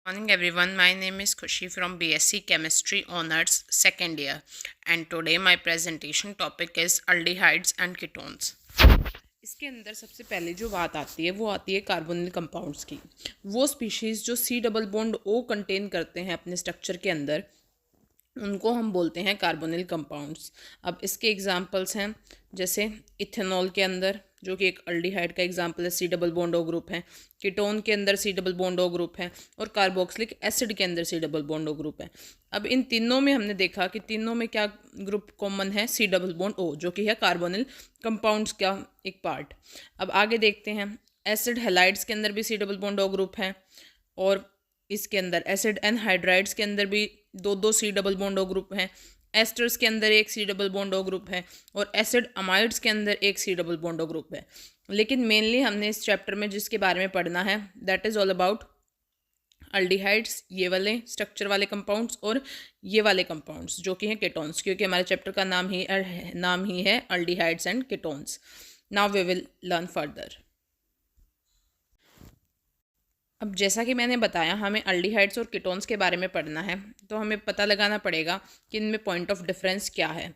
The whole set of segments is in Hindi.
Morning everyone, my name is Khushi from BSc Chemistry Honors second year and today my presentation topic is aldehydes and ketones. इसके अंदर सबसे पहले जो बात आती है वो आती है कार्बोनिल कंपाउंड्स की। वो स्पीशीज़ जो C double bond O contain करते हैं अपने स्ट्रक्चर के अंदर उनको हम बोलते हैं कार्बोनिल कंपाउंड्स। अब इसके एग्जांपल्स हैं जैसे इथेनॉल के अंदर जो कि एक अल्डिहाइड का एग्जांपल है, C double bond O group है। कीटोन के अंदर C double bond O group है और कार्बोक्सिलिक एसिड के अंदर C double bond O group है। अब इन तीनों में हमने देखा कि तीनों में क्या ग्रुप कॉमन है, सी डबल बॉन्ड ओ, जो कि है कार्बोनिल कंपाउंड्स का एक पार्ट। अब आगे देखते हैं, एसिड हेलाइड्स के अंदर भी C double bond O group है और इसके अंदर एसिड एनहाइड्राइड्स के अंदर भी दो C double bond O group हैं। एस्टर्स के अंदर एक C double bond O group है और एसिड अमाइड्स के अंदर एक C double bond O group है। लेकिन मेनली हमने इस चैप्टर में जिसके बारे में पढ़ना है that is all about aldehydes, ये वाले स्ट्रक्चर वाले कंपाउंड्स और ये वाले कंपाउंड्स जो कि हैं कीटोन्स, क्योंकि हमारे चैप्टर का नाम ही है aldehydes and ketones. Now we will learn further. अब जैसा कि मैंने बताया हमें अल्डिहाइड्स और कीटोन्स के बारे में पढ़ना है, तो हमें पता लगाना पड़ेगा कि इनमें पॉइंट ऑफ डिफरेंस क्या है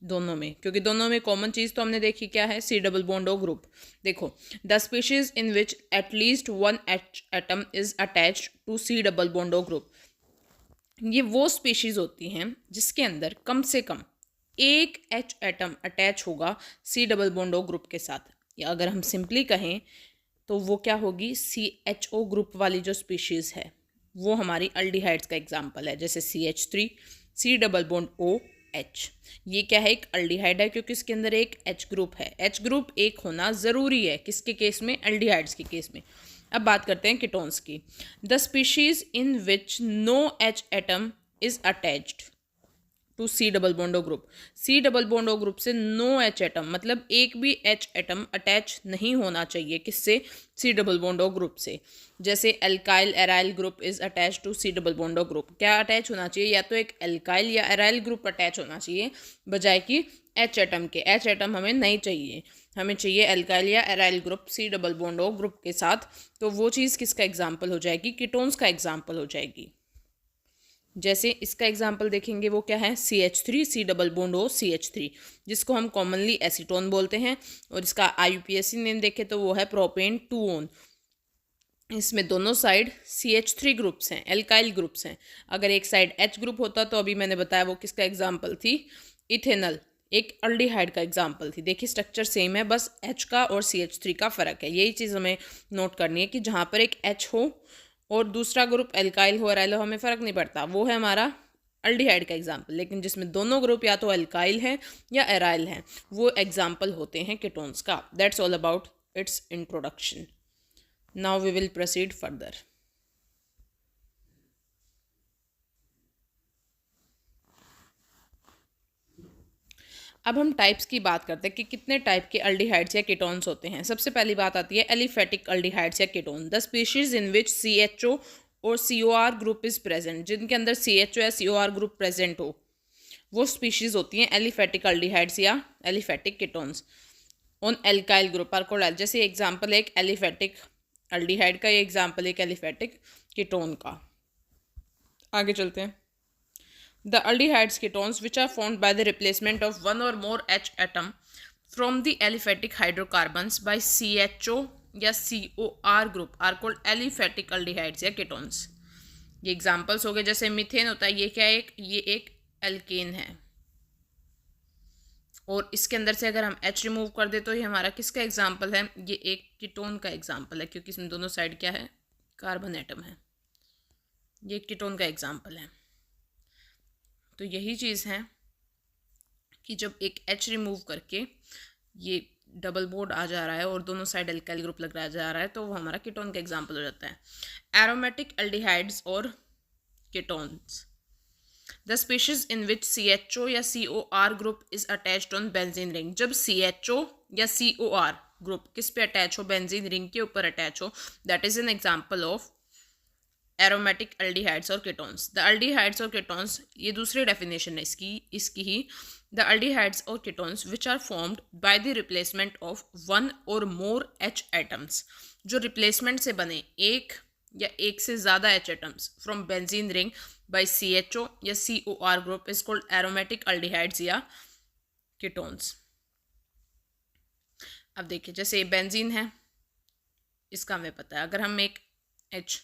दोनों में, क्योंकि दोनों में कॉमन चीज़ तो हमने देखी क्या है, C double bond O group. देखो, the species in which at least one H atom is attached to C double bond O group, ये वो स्पीशीज होती हैं जिसके अंदर कम से कम एक एच एटम अटैच होगा C double bond O group के साथ, या अगर हम सिंपली कहें तो वो क्या होगी, CHO ग्रुप वाली जो स्पीशीज़ है वो हमारी अल्डिहाइड्स का एग्जाम्पल है। जैसे CH3, सी डबल बॉन्ड OH, ये क्या है, एक अल्डिहाइड है क्योंकि इसके अंदर एक H ग्रुप है। H ग्रुप एक होना ज़रूरी है किसके केस में, अल्डिहाइड्स के केस में। अब बात करते हैं कीटोन्स की। The species in which no H atom is attached to C double bond O group, C double bond O group से नो एच एटम, मतलब एक भी एच एटम अटैच नहीं होना चाहिए किससे, C double bond O group से। जैसे alkyl aryl group is attach to C double bond O group, क्या अटैच होना चाहिए, या तो एक एल्काइल या एराइल ग्रुप अटैच होना चाहिए बजाय कि एच एटम के। एच एटम हमें नहीं चाहिए, हमें चाहिए एल्काइल या aryl group C double bond O group के साथ। तो वो चीज़ किसका एग्जाम्पल हो जाएगी, कीटोन्स का एग्जाम्पल हो जाएगी। जैसे इसका एग्जाम्पल देखेंगे वो क्या है, CH3, सी डबल बॉन्ड ओ CH3, जिसको हम कॉमनली एसीटोन बोलते हैं, और इसका IUPAC नेम देखें तो वो है प्रोपेन 2-ओन। इसमें दोनों साइड CH3 ग्रुप्स हैं, एल्काइल ग्रुप्स हैं। अगर एक साइड H ग्रुप होता तो अभी मैंने बताया वो किसका एग्जाम्पल थी, इथेनॉल, एक अल्डिहाइड का एग्जाम्पल थी। देखिए स्ट्रक्चर सेम है, बस H का और CH3 का फ़र्क है। यही चीज़ हमें नोट करनी है कि जहाँ पर एक H हो और दूसरा ग्रुप एल्काइल हो एराइल हो, हमें फ़र्क नहीं पड़ता, वो है हमारा अल्डिहाइड का एग्जाम्पल। लेकिन जिसमें दोनों ग्रुप या तो एल्काइल हैं या एराइल हैं, वो एग्जाम्पल होते हैं कीटोन्स का। That's all about its introduction. Now we will proceed further. अब हम टाइप्स की बात करते हैं कि कितने टाइप के अल्डिहाइड्स या कीटोन्स होते हैं। सबसे पहली बात आती है एलिफेटिक अल्डिहाइड्स या ketone, the species in which CHO और COR ग्रुप इज प्रेजेंट, जिनके अंदर CHO या COR ग्रुप प्रेजेंट हो, वो स्पीशीज होती हैं एलिफेटिक अल्डिहाइड्स या aliphatic ketones. On alkyl group alcohol, जैसे एग्जाम्पल है एक एलिफेटिक अल्डिहाइड का, ये एग्जाम्पल एक एलिफेटिक कीटोन का। आगे चलते हैं। The aldehydes ketones which are formed by the replacement of one or more H atom from the aliphatic hydrocarbons by CHO या COR group are called aliphatic aldehydes या ketones। ये एग्जाम्पल्स हो गए, जैसे मीथेन होता है, ये क्या है, ये एक एल्केन है और इसके अंदर से अगर हम H रिमूव कर दे तो ये हमारा किसका एग्जाम्पल है, ये एक कीटोन का एग्जाम्पल है, क्योंकि इसमें दोनों साइड क्या है, कार्बन एटम है। ये कीटोन का एग्जाम्पल है। तो यही चीज़ है कि जब एक H रिमूव करके ये डबल बॉन्ड आ जा रहा है और दोनों साइड एल्काइल ग्रुप लग रहा जा रहा है, तो वो हमारा कीटोन का एग्जाम्पल हो जाता है। एरोमेटिक अल्डिहाइड्स और ketones, the species in which CHO या COR group is attached on benzene ring, जब CHO या COR ग्रुप किस पे अटैच हो, बेंजीन रिंग के ऊपर अटैच हो, that is an example of aromatic aldehydes और कीटोन्स। द अल्डिहाइड्स और कीटोन्स, ये दूसरी डेफिनेशन है इसकी ही, द अल्डिहाइड्स और ketones which are formed by the replacement of one और मोर H एटम्स, जो रिप्लेसमेंट से बने, एक या एक से ज़्यादा H atoms from benzene ring by CHO या COR group is called aromatic aldehydes या कीटोन्स। अब देखिए जैसे ये बेंजीन है, इसका हमें पता है, अगर हम एक H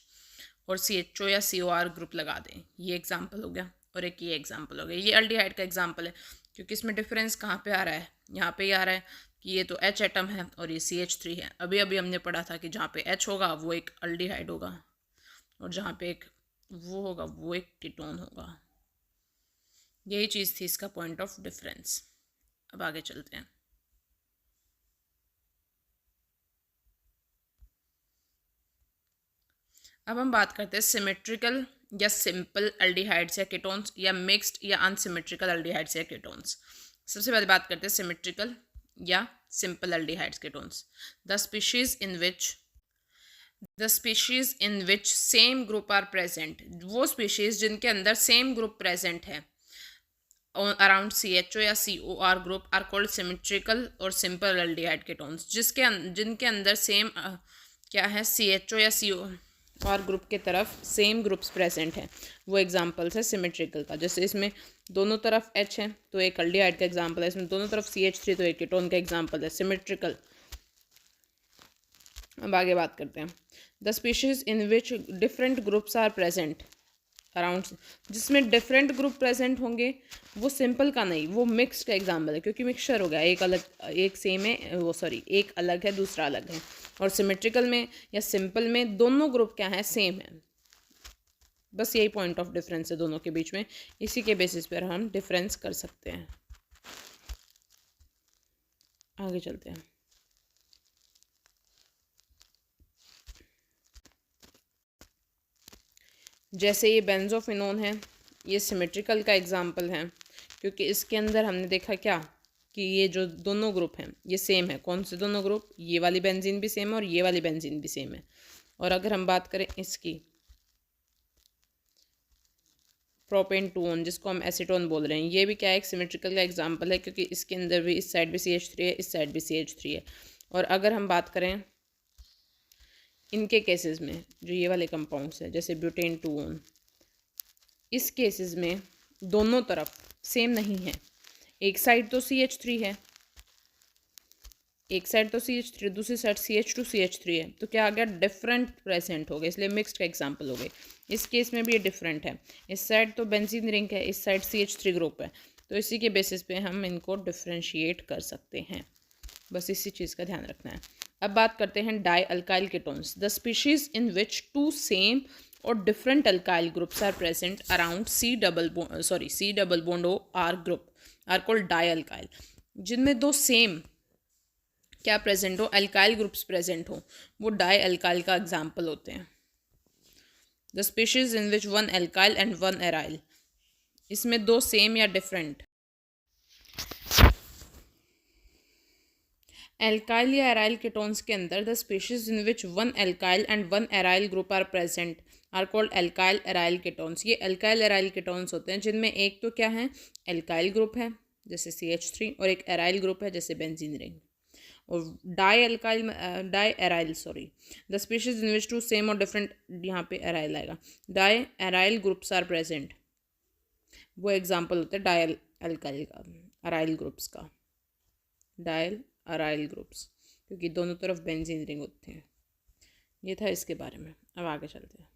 और CHO या COR ग्रुप लगा दें, ये एग्जाम्पल हो गया और एक ये एग्जाम्पल हो गया। ये अल्डिहाइड का एग्जाम्पल है क्योंकि इसमें डिफरेंस कहाँ पे आ रहा है, यहाँ पे ही आ रहा है कि ये तो H एटम है और ये CH3 है। अभी अभी हमने पढ़ा था कि जहाँ पे H होगा वो एक अल्डिहाइड होगा और जहाँ पे एक वो होगा वो एक कीटोन होगा। यही चीज़ थी इसका पॉइंट ऑफ डिफरेंस। अब आगे चलते हैं। अब हम बात करते हैं सिमेट्रिकल या सिंपल अल्डिहाइड्स या कीटोन्स या मिक्स्ड या अनसिमेट्रिकल अल्डिहाइड्स या कीटोन्स। सबसे पहले बात करते हैं सिमेट्रिकल या simple aldehydes ketones. The species in which same group are present, वो स्पीशीज जिनके अंदर सेम ग्रुप प्रेजेंट है अराउंड CHO या COR group are called symmetrical और सिंपल अल्डिहाइड कीटोन्स। जिनके अंदर सेम क्या है, CHO या COR ग्रुप के तरफ सेम ग्रुप्स प्रेजेंट हैं, वो एग्जांपल्स है सिमेट्रिकल का। जैसे इसमें दोनों तरफ H है तो एक अल्डिहाइड का एग्जांपल है, इसमें दोनों तरफ CH3 तो एक कीटोन का एग्जांपल है, सिमेट्रिकल। अब आगे बात करते हैं। The species in which different groups are present around, जिसमें डिफरेंट ग्रुप प्रेजेंट होंगे वो सिंपल का नहीं, वो मिक्स का एग्जाम्पल है क्योंकि मिक्सचर हो गया, एक सेम है, वो सॉरी एक अलग है दूसरा अलग है। और सिमेट्रिकल में या सिंपल में दोनों ग्रुप क्या है, सेम है। बस यही पॉइंट ऑफ डिफरेंस है दोनों के बीच में, इसी के बेसिस पर हम डिफरेंस कर सकते हैं। आगे चलते हैं। जैसे ये बेंजोफिनोन है, ये सिमेट्रिकल का एग्जाम्पल है क्योंकि इसके अंदर हमने देखा क्या कि ये जो दोनों ग्रुप हैं ये सेम है। कौन से दोनों ग्रुप, ये वाली बेंजीन भी सेम है और ये वाली बेंजीन भी सेम है। और अगर हम बात करें इसकी प्रोपेन 2 जिसको हम एसीटोन बोल रहे हैं, ये भी क्या है, एक सिमेट्रिकल का एग्जाम्पल है क्योंकि इसके अंदर भी इस साइड भी CH3 है, इस साइड भी CH3 है। और अगर हम बात करें इनके केसेस में, जो ये वाले कंपाउंड्स हैं जैसे ब्यूटेन 2, इस केसेस में दोनों तरफ सेम नहीं है। एक साइड तो CH3 है, एक साइड तो CH3, दूसरी साइड CH2 CH3 है, तो क्या आ गया, डिफरेंट प्रेजेंट हो गए, इसलिए मिक्स्ड का एग्जांपल हो गए। इस केस में भी ये डिफरेंट है, इस साइड तो बेंजीन रिंग है, इस साइड CH3 ग्रुप है, तो इसी के बेसिस पे हम इनको डिफ्रेंशिएट कर सकते हैं। बस इसी चीज़ का ध्यान रखना है। अब बात करते हैं di alkyl ketones. The species in which two same और different alkyl groups are present around C double bond O R group are called di alkyl. जिनमें दो सेम क्या प्रेजेंट हो, अल्काइल ग्रुप्स प्रेजेंट हो, वो डाई अल्काइल का एग्जाम्पल होते हैं। The species in which one alkyl and one aryl, इसमें दो सेम या डिफरेंट एल्काइल या एराइल कीटोन्स के अंदर the species in which one alkyl and one aryl group are present are called alkyl aryl ketones. ये एल्काइल एराइल कीटोन्स होते हैं जिनमें एक तो क्या है, एल्काइल ग्रुप है जैसे CH3 और एक एराइल ग्रुप है जैसे बेंजीन रिंग। और di aryl the species in which two same और डिफरेंट, यहाँ पे एराइल आएगा, di aryl groups are present, वो एग्जाम्पल होता है डाई अल्काइल का, अराइल ग्रुप्स का, डाई अराइल ग्रुप्स, क्योंकि दोनों तरफ बेंजीन रिंग होते हैं। ये था इसके बारे में। अब आगे चलते हैं।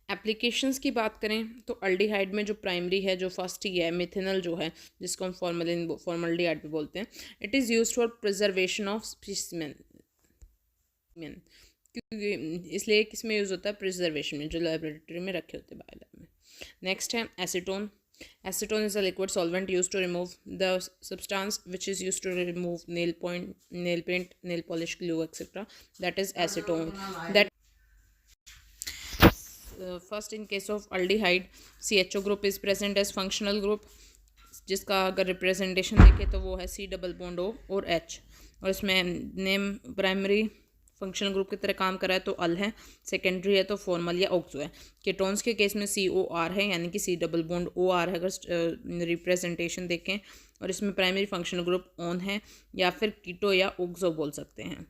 एप्लीकेशंस की बात करें तो अल्डिहाइड में जो प्राइमरी है, जो फर्स्ट ही है, मिथेनॉल जो है, जिसको हम फॉर्मल्डिहाइड भी बोलते हैं, it is used for preservation of specimen, क्योंकि इसलिए किस में यूज़ होता है, प्रिजर्वेशन में, जो लेबोरेटरी में रखे होते हैं बायोलैब में। नेक्स्ट है acetone. Acetone is a liquid solvent used to remove the substance which is used to remove nail paint, nail polish, glue, etc. That is acetone. That first in case of aldehyde, CHO group is present as functional group, जिसका अगर रिप्रेजेंटेशन देखें तो वो है C डबल बॉन्ड O और H, और इसमें नेम प्राइमरी फंक्शनल ग्रुप की तरह काम कर रहा है तो अल है, सेकेंडरी है तो फॉर्मल या ऑक्सो है। कीटोन्स के केस में COR है, यानी कि C डबल बॉन्ड OR है अगर रिप्रेजेंटेशन देखें, और इसमें प्राइमरी फंक्शनल ग्रुप ऑन है या फिर कीटो या ऑक्सो बोल सकते हैं।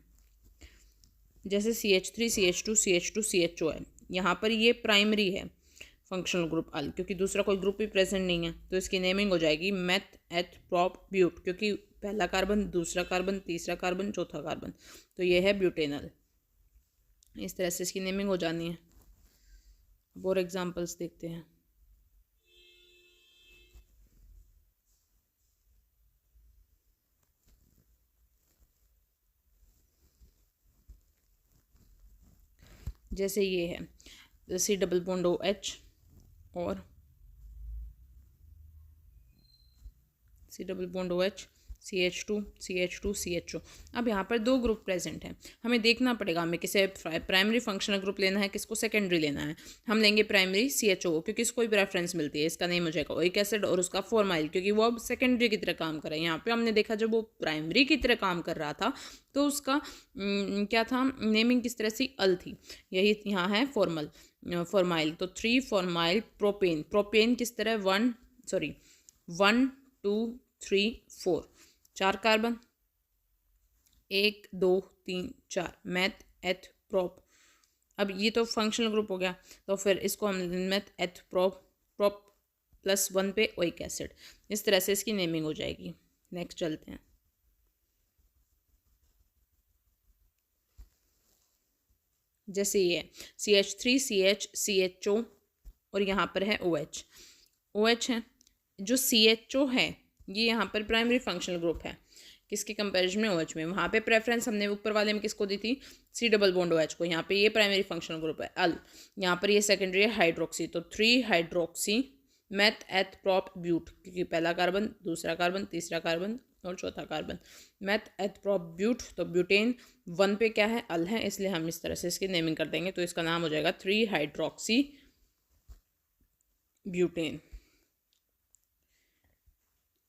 जैसे CH3 CH2 CH2 CHO है, यहाँ पर ये प्राइमरी है फंक्शनल ग्रुप अल, क्योंकि दूसरा कोई ग्रुप भी प्रेजेंट नहीं है, तो इसकी नेमिंग हो जाएगी मेथ एथ प्रोप ब्यूट, क्योंकि पहला कार्बन, दूसरा कार्बन, तीसरा कार्बन, चौथा कार्बन, तो ये है ब्यूटेनल। इस तरह से इसकी नेमिंग हो जानी है। अब और एग्जांपल्स देखते हैं। जैसे ये है C डबल बॉन्ड OH और C double bond OH CH2 CH2 CHO। अब यहाँ पर दो ग्रुप प्रेजेंट हैं, हमें देखना पड़ेगा हमें किसे प्राइमरी फंक्शनल ग्रुप लेना है, किसको सेकेंडरी लेना है। हम लेंगे प्राइमरी CHO को, क्योंकि इसको कोई प्रेफरेंस मिलती है, इसका नेम हो जाएगा ओइक एसिड और उसका फॉर्माइल, क्योंकि वो अब सेकेंडरी की तरह काम कर रहा है। यहाँ पे हमने देखा जब वो प्राइमरी की तरह काम कर रहा था तो उसका क्या था, नेमिंग किस तरह से अल थी, यही यहाँ है फॉर्माइल। तो 3 फॉर्माइल प्रोपेन, प्रोपेन किस तरह 1 2 3 4, 4 कार्बन, 1 2 3 4, मैथ एथ प्रोप। अब ये तो फंक्शनल ग्रुप हो गया, तो फिर इसको हम मैथ एथ प्रोप +1 पे ओइक एसिड, इस तरह से इसकी नेमिंग हो जाएगी। नेक्स्ट चलते हैं। जैसे ये CH3 CH CHO और यहाँ पर है OH है। जो CHO है ये यहाँ पर प्राइमरी फंक्शनल ग्रुप है, किसके कंपैरिजन में OH में। वहाँ पे प्रेफरेंस हमने ऊपर वाले में किसको दी थी, C डबल बॉन्ड OH को। यहाँ पे ये प्राइमरी फंक्शनल ग्रुप है अल, यहाँ पर ये सेकेंडरी है हाइड्रोक्सी, तो 3 hydroxy meth eth prop but, क्योंकि पहला कार्बन, दूसरा कार्बन, तीसरा कार्बन और चौथा carbon, meth eth prop but. तो ब्यूटेन 1 पे क्या है, अल है, इसलिए हम इस तरह से इसकी नेमिंग कर देंगे, तो इसका नाम हो जाएगा 3 हाइड्रोक्सी ब्यूटेन।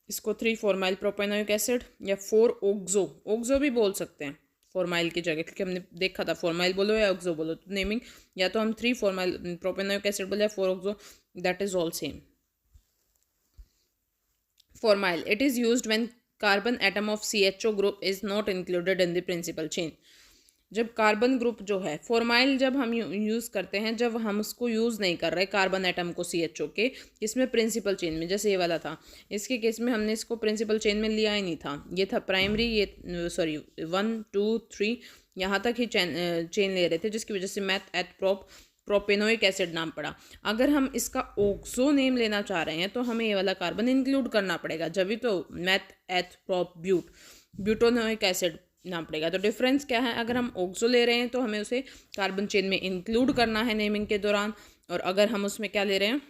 इसको 3 फॉर्माइल प्रोपेनोइक एसिड या 4 ओक्सो भी बोल सकते हैं फॉर्माइल की जगह, क्योंकि हमने देखा था फॉर्माइल बोलो या ऑक्सो बोलो, तो नेमिंग या तो हम 3 फॉर्माइल प्रोपेनोइक एसिड बोले या 4 oxo, that is all same. Formyl, it is used when carbon atom of CHO group is not included in the principal chain. जब कार्बन ग्रुप जो है, फॉर्माइल जब हम यूज़ करते हैं जब हम उसको यूज़ नहीं कर रहे कार्बन एटम को CHO के, इसमें प्रिंसिपल चेन में, जैसे ये वाला था, इसके केस में हमने इसको प्रिंसिपल चेन में लिया ही नहीं था, ये था प्राइमरी, ये सॉरी 1 2 3 यहाँ तक ही चेन ले रहे थे, जिसकी वजह से मैथ एथ प्रोपेनोइक एसिड नाम पड़ा। अगर हम इसका ऑक्सो नेम लेना चाह रहे हैं तो हमें ये वाला कार्बन इंक्लूड करना पड़ेगा, जब भी तो मैथ एथ प्रोप ब्यूटोनोइक एसिड नाम पड़ेगा। तो डिफरेंस क्या है, अगर हम ऑक्सो ले रहे हैं तो हमें उसे कार्बन चेन में इंक्लूड करना है नेमिंग के दौरान, और अगर हम उसमें क्या ले रहे हैं,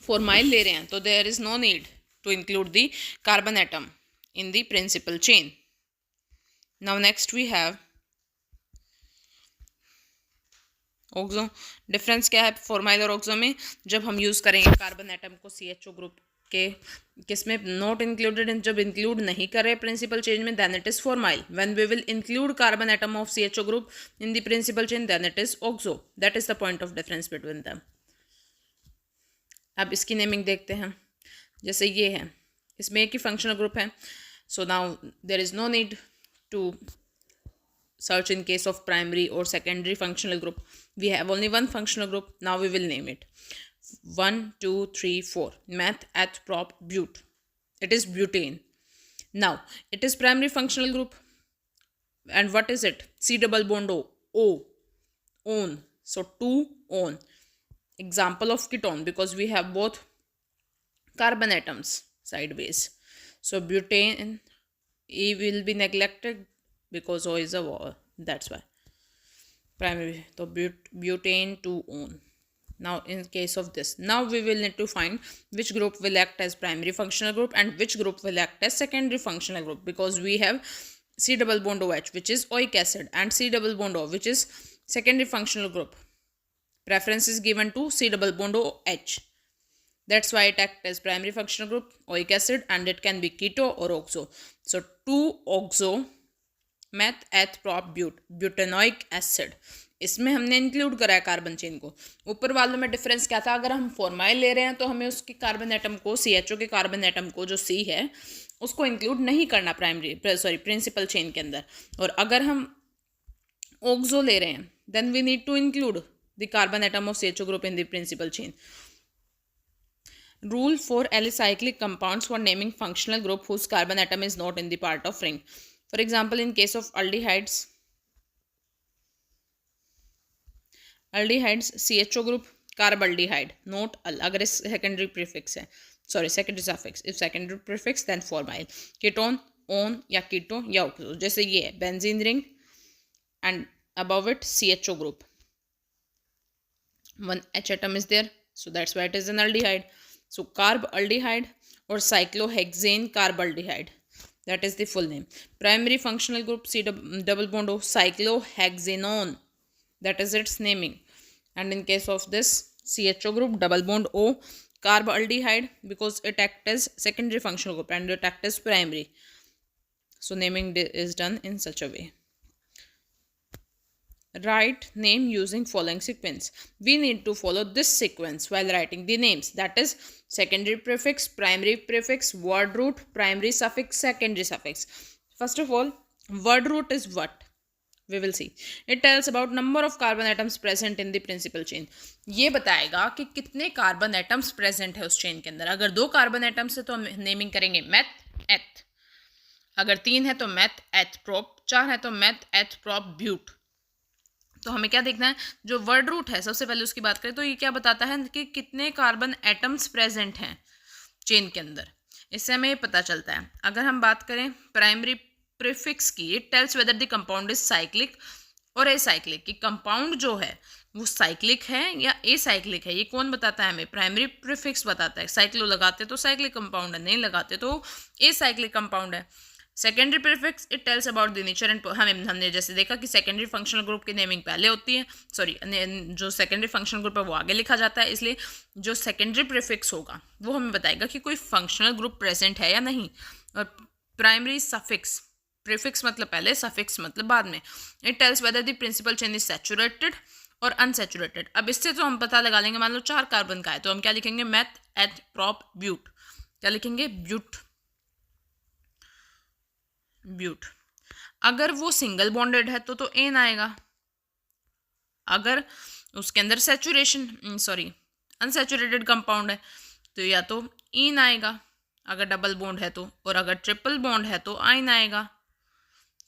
फॉर्माइल ले रहे हैं, तो there is no need to include the carbon atom in the principal chain. Now next we have oxo. Difference क्या है फॉर्माइल और ऑक्सो में, जब हम यूज़ करेंगे कार्बन एटम को CHO ग्रुप के किसमें नॉट इंक्लूडेड, जब इंक्लूड नहीं कर रहे प्रिंसिपल चेन में, then it is formyl. When we will include carbon atom of CHO group in the principal chain, then it is oxo. That is the point of difference between them. अब इसकी नेमिंग देखते हैं। जैसे ये है, इसमें एक ही फंक्शनल ग्रुप है, so now there is no need to search in case of primary or secondary functional group. We have only one functional group. Now we will name it 1 2 3 4 meth eth prop but. It is butane. Now it is primary functional group, and what is it? C double bond O on, so 2 on. Example of ketone, because we have both carbon atoms sideways, so butane E will be neglected because O is a wall, that's why primary, so butane 2 on. Now in case of this, now we will need to find which group will act as primary functional group and which group will act as secondary functional group, because we have C double bond OH which is oic acid and C double bond O which is secondary functional group. Preference is given to C double bond OH, that's why it acts as primary functional group oic acid, and it can be keto or oxo. So 2 oxo meth eth prop but, butanoic acid, इसमें हमने इंक्लूड करा है कार्बन चेन को। ऊपर वालों में डिफरेंस क्या था, अगर हम फॉर्माइल ले रहे हैं तो हमें उसके कार्बन एटम को, CHO के कार्बन एटम को जो C है उसको इंक्लूड नहीं करना प्रिंसिपल चेन के अंदर। और अगर हम ऑक्सो ले रहे हैं then we need to include the carbon atom of CHO group in the principal chain. Rule for alicyclic compounds for naming functional group whose carbon atom is not in the part of ring. For example, in case of aldehydes, CHO group carbaldehyde, not al, अगर इस secondary prefix है, secondary suffix, if secondary prefix then formyl, ketone on या keto या oxo, जैसे ये है benzene ring and above it CHO group, one H atom is there, so that's why it is an aldehyde. So carbaldehyde or cyclohexane carbaldehyde, that is the full name. Primary functional group C double bond O, cyclohexanone, that is its naming. And in case of this CHO group double bond O, carbaldehyde, because it acts as secondary functional group and it acts as primary, so naming is done in such a way. Write name using following sequence. We need to follow this sequence while writing the names, that is secondary prefix, primary prefix, word root, primary suffix, secondary suffix. First of all, word root is what? We will see. It tells about number of carbon atoms present in the principal chain. ये बताएगा कि कितने कार्बन एटम्स प्रेजेंट है उस चेन के अंदर। अगर 2 कार्बन एटम्स है तो हम नेमिंग करेंगे मैथ एथ, अगर 3 है तो मैथ एथ प्रोप, 4 है तो मैथ एथ प्रोप ब्यूट। तो हमें क्या देखना है, जो वर्ड रूट है सबसे पहले उसकी बात करें तो ये क्या बताता है कि कितने कार्बन एटम्स प्रेजेंट हैं चेन के अंदर, इससे हमें ये पता चलता है। अगर हम बात करें प्राइमरी प्रीफिक्स की, it tells whether the compound is cyclic और एसाइक्लिक, कि कंपाउंड जो है वो साइक्लिक है या एसाइक्लिक है, ये कौन बताता है हमें, प्राइमरी प्रीफिक्स बताता है। साइक्लो लगाते तो साइक्लिक कंपाउंड है, नहीं लगाते तो एसाइक्लिक कंपाउंड है। Secondary prefix it tells about the nature and, हमने जैसे देखा कि सेकेंडरी फंक्शनल ग्रुप की नेमिंग पहले होती है, जो सेकेंडरी फंक्शनल ग्रुप है वो आगे लिखा जाता है, इसलिए जो सेकेंडरी प्रीफिक्स होगा वो हमें बताएगा कि कोई फंक्शनल ग्रुप प्रेजेंट है या नहीं। और प्राइमरी सफिक्स, प्रीफिक्स मतलब पहले, सफिक्स मतलब बाद में, it tells whether the principal chain is saturated और अनसैचुरेटेड। अब इससे तो हम पता लगा लेंगे, मान लो 4 कार्बन का है तो हम क्या लिखेंगे, मैथ एथ प्रॉप ब्यूट, क्या लिखेंगे, ब्यूट ब्यूट। अगर वो सिंगल बॉन्डेड है तो एन आएगा, अगर उसके अंदर अनसैचुरेटेड कंपाउंड है तो या तो इन आएगा अगर डबल बॉन्ड है तो, और अगर ट्रिपल बॉन्ड है तो आइन आएगा।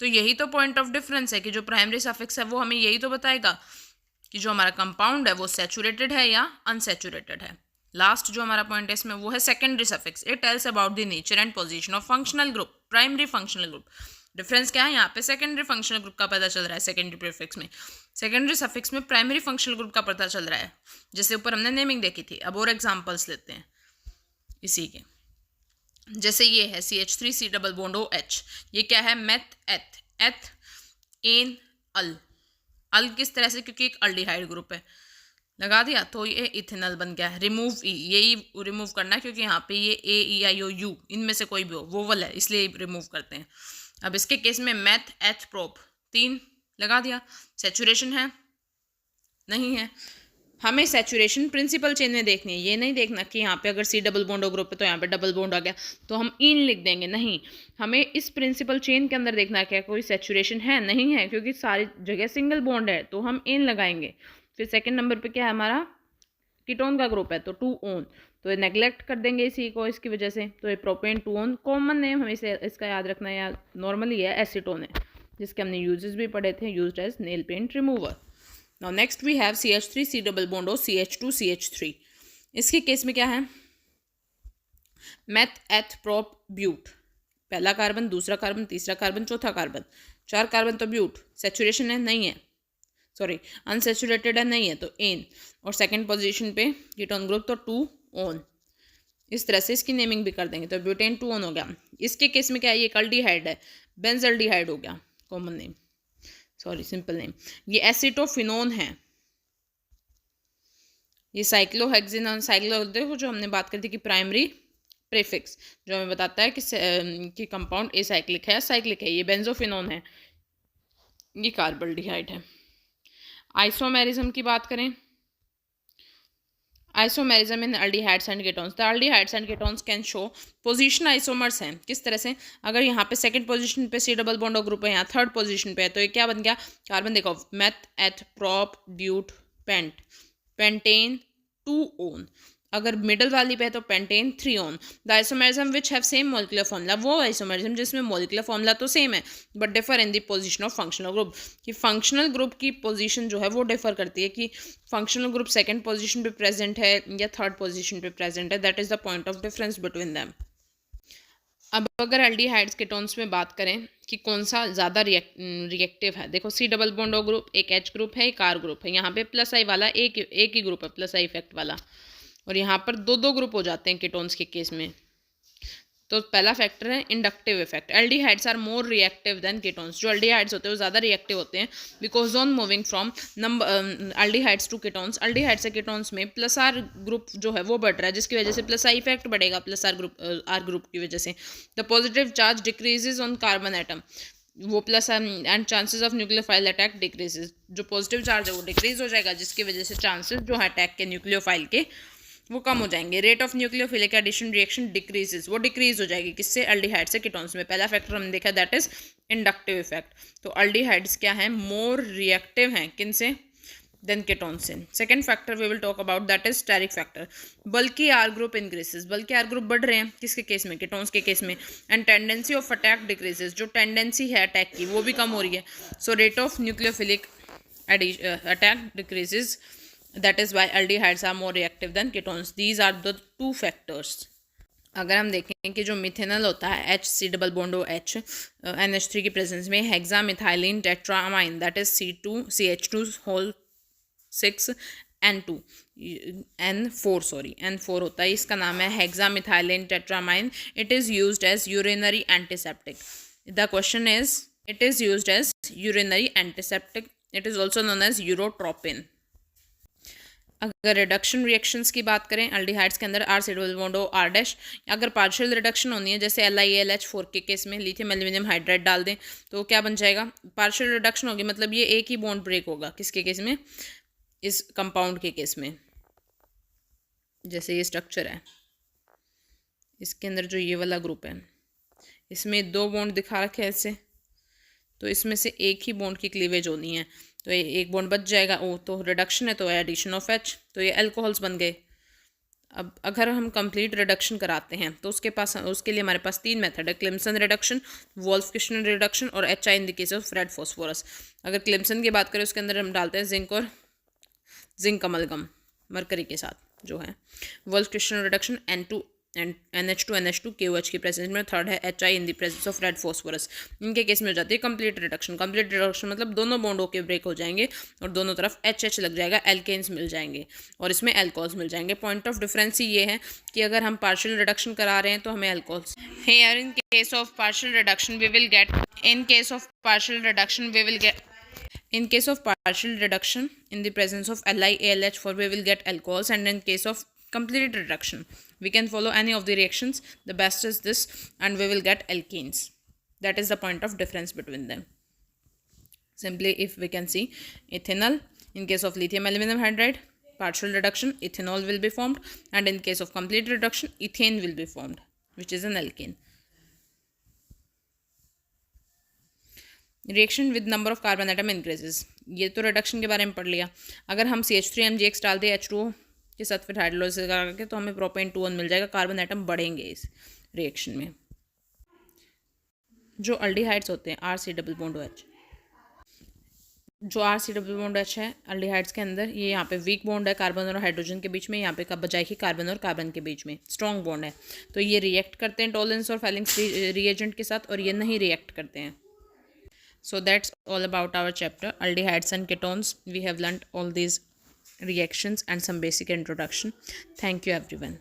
तो यही तो पॉइंट ऑफ डिफरेंस है कि जो प्राइमरी सफिक्स है वो हमें यही तो बताएगा कि जो हमारा कंपाउंड है वो सैचुरेटेड है या अनसैचुरेटेड है। लास्ट जो हमारा पॉइंट है इसमें वो है secondary suffix, it tells about the nature and position of functional group, primary functional group. Difference क्या है, यहाँ पे सेकेंडरी फंक्शनल ग्रुप का पता चल रहा है सेकेंडरी प्रीफिक्स में, सेकेंडरी सफिक्स में प्राइमरी फंक्शनल ग्रुप का पता चल रहा है, जैसे ऊपर हमने नेमिंग देखी थी। अब और एग्जांपल्स लेते हैं इसी के, जैसे ये है CH3C डबल बॉन्ड OH, ये क्या है, मैथ एथ, एथ एन अल, अल किस तरह से, क्योंकि एक अल्डिहाइड ग्रुप है, लगा दिया तो ये इथेनॉल बन गया। रिमूव ई, ये रिमूव करना है क्योंकि यहाँ पे ये AEIOU इनमें से कोई भी हो वोवल है, इसलिए रिमूव करते हैं। अब इसके केस में मैथ एथ प्रोप 3 लगा दिया, सैचुरेशन है नहीं है, हमें सैचुरेशन प्रिंसिपल चेन में देखनी है, ये नहीं देखना कि यहाँ पे अगर C डबल बॉन्ड ग्रुप है तो यहाँ पे डबल बॉन्ड आ गया तो हम इन लिख देंगे, नहीं, हमें इस प्रिंसिपल चेन के अंदर देखना है क्या कोई सैचुरेशन है नहीं है, क्योंकि सारी जगह सिंगल बॉन्ड है तो हम इन लगाएंगे। फिर सेकेंड नंबर पे क्या है हमारा, कीटोन का ग्रुप है तो 2 ओन, तो ये नेग्लेक्ट कर देंगे इसी को इसकी वजह से, तो ये प्रोपेन 2 ओन, कॉमन नेम हमें इसका याद रखना है, या नॉर्मली है एसीटोन है, जिसके हमने यूजेस भी पढ़े थे, used as nail paint remover. Now next we have CH3C double bond O CH2CH3, इसके केस में क्या है, मैथ एथ प्रोप ब्यूट, पहला कार्बन, दूसरा कार्बन, तीसरा कार्बन, चौथा कार्बन, 4 कार्बन तो ब्यूट, सैचुरेशन है नहीं है, अनसैचुरेटेड है नहीं है तो एन, और सेकंड पोजीशन पे कीटोन ग्रुप तो 2 ओन, इस तरह से इसकी नेमिंग भी कर देंगे तो ब्यूटेन 2 ओन हो गया। इसके केस में क्या है, ये एल्डिहाइड है, बेंजल्डिहाइड हो गया, कॉमन नेम, सिंपल नेम। ये एसिटोफिनोन है, ये साइक्लोहेक्सिनोन, देखो जो हमने बात करी थी कि प्राइमरी प्रीफिक्स जो हमें बताता है कि कंपाउंड एसाइक्लिक है या साइक्लिक है, ये बेंजोफिनोन है, ये कार्बल्डिहाइड है। आइसोमेरिज्म की बात करें, isomerism in aldehydes and ketones, the aldehydes and ketones can show position isomers हैं। किस तरह से, अगर यहाँ पे सेकंड पोजीशन पे सी डबल बॉन्ड ग्रुप है, यहाँ थर्ड पोजीशन पे है, तो ये क्या बन गया, कार्बन देखो, meth, eth, prop, but, pent, pentane 2 one. अगर मिडल वाली पे है तो pentane 3 one. The isomerism which have same molecular formula, वो आइसोमेरिज्म जिसमें मॉलिक्यूलर फॉर्मूला तो सेम है but differ in the position of functional group, कि फंक्शनल ग्रुप की पोजीशन जो है वो डिफर करती है, कि फंक्शनल ग्रुप सेकंड पोजीशन पे प्रेजेंट है या थर्ड पोजीशन पे प्रेजेंट है। That is the point of difference between them. अब अगर एल्डिहाइड्स कीटोन्स में बात करें कि कौन सा ज़्यादा रिएक्टिव है, देखो C double bond O group, एक एच ग्रुप है, एक आर ग्रुप है, यहाँ पे प्लस आई वाला एक ही ग्रुप है, प्लस आई इफेक्ट वाला, और यहाँ पर दो ग्रुप हो जाते हैं कीटोन्स के केस में। तो पहला फैक्टर है inductive effect. Aldehydes are more reactive than ketones, जो एल्डिहाइड्स होते हैं वो ज़्यादा रिएक्टिव होते हैं, because on moving from number aldehydes to ketones, aldehydes से कीटोन्स में प्लस आर ग्रुप जो है वो बढ़ रहा है, जिसकी वजह से प्लस आई इफेक्ट बढ़ेगा प्लस आर ग्रुप की वजह से। The positive charge decreases on carbon atom, वो plus and chances of nucleophile attack decreases, जो पॉजिटिव चार्ज है वो डिक्रीज हो जाएगा, जिसकी वजह से चांसेस जो है अटैक के न्यूक्लियोफाइल के वो कम हो जाएंगे। Rate of nucleophilic addition reaction decreases, वो डिक्रीज हो जाएगी किससे, एल्डिहाइड से कीटोन्स में। पहला फैक्टर हमने देखा दैट इज इंडक्टिव इफेक्ट। तो एल्डिहाइड्स क्या है, मोर रिएक्टिव हैं किन से, देन कीटोन्स से। Second factor we will talk about that is steric factor. बल्कि आर ग्रुप इंक्रीजेज, बल्कि आर ग्रुप बढ़ रहे हैं किसके केस में, कीटोन्स के केस में। And tendency of attack decreases, जो टेंडेंसी है अटैक की वो भी कम हो रही है। So rate of nucleophilic attack decreases, that is why aldehydes are more reactive than ketones. These are the two factors. अगर हम देखें कि जो मिथेनॉल होता है H C double bond O H NH3 की प्रेजेंस में, hexamethylene tetramine that is CH2 whole 6 N2 N4 होता है, इसका नाम है hexamethylene tetramine. It is used as urinary antiseptic. The question is, it is used as urinary antiseptic, it is also known as urotropine. अगर रिडक्शन रिएक्शंस की बात करें एल्डिहाइड्स के अंदर R C double bond O R dash, अगर पार्शियल रिडक्शन होनी है जैसे LiAlH4 के केस में लिथियम एल्यूमिनियम हाइड्राइड डाल दें तो क्या बन जाएगा, पार्शियल रिडक्शन होगी, मतलब ये एक ही बॉन्ड ब्रेक होगा किसके केस में, इस कंपाउंड के केस में। जैसे ये स्ट्रक्चर है, इसके अंदर जो ये वाला ग्रुप है इसमें 2 बॉन्ड दिखा रखे हैं ऐसे, तो इसमें से एक ही बॉन्ड की क्लीवेज होनी है, तो ये एक बॉन्ड बच जाएगा, ओ तो रिडक्शन है तो एडिशन ऑफ H, तो ये अल्कोहल्स बन गए। अब अगर हम कंप्लीट रिडक्शन कराते हैं तो उसके लिए हमारे पास 3 मेथड है, क्लिम्सन रिडक्शन, वोल्फ-किशनर रिडक्शन और HI in the case of red phosphorus. अगर क्लिम्सन की बात करें उसके अंदर हम डालते हैं जिंक और जिंक अमलगम मरकरी के साथ जो है। वोल्फ-किशनर रिडक्शन NH2 KOH की प्रेजेंस में, थर्ड है HI in the presence of red phosphorus. इनके केस में हो जाती है कंप्लीट रिडक्शन। कंप्लीट रिडक्शन मतलब दोनों बॉन्ड के ब्रेक हो जाएंगे और दोनों तरफ HH लग जाएगा, एल्केन्स मिल जाएंगे और इसमें एल्कोहल्स मिल जाएंगे। पॉइंट ऑफ डिफरेंस ये है कि अगर हम पार्शियल रिडक्शन करा रहे हैं तो हमें alcohols, here in case of partial reduction we will get, in case of partial reduction we will get, in case of partial reduction in the presence of LiAlH4 we will get alcohols, and in case of complete reduction we can follow any of the reactions, the best is this, and we will get alkenes. That is the point of difference between them. Simply if we can see ethanol, in case of lithium aluminum hydride partial reduction ethanol will be formed, and in case of complete reduction ethane will be formed which is an alkane. Reaction with number of carbon atom increases, ये तो रिडक्शन के बारे में पढ़ लिया। अगर हम CH3MgX डाल दें H2O के साथ फिर हाइड्रोलाइसिस करके तो हमें प्रोपेन 2 मिल जाएगा, कार्बन एटम बढ़ेंगे इस रिएक्शन में। जो अल्डिहाइड्स होते हैं RC डबल बॉन्ड OH, जो RC डबल बॉन्ड OH है अल्डिहाइड्स के अंदर, ये यहाँ पे वीक बॉन्ड है कार्बन और हाइड्रोजन के बीच में, यहाँ पे कब बजाएगी कार्बन और कार्बन के बीच में स्ट्रॉन्ग बॉन्ड है, तो ये रिएक्ट करते हैं टॉलरेंस और फेलिंग्स रिएजेंट के साथ, और ये नहीं रिएक्ट करते हैं। So that's all about our chapter aldehydes and ketones. We have learnt all these reactions and some basic introduction. Thank you everyone.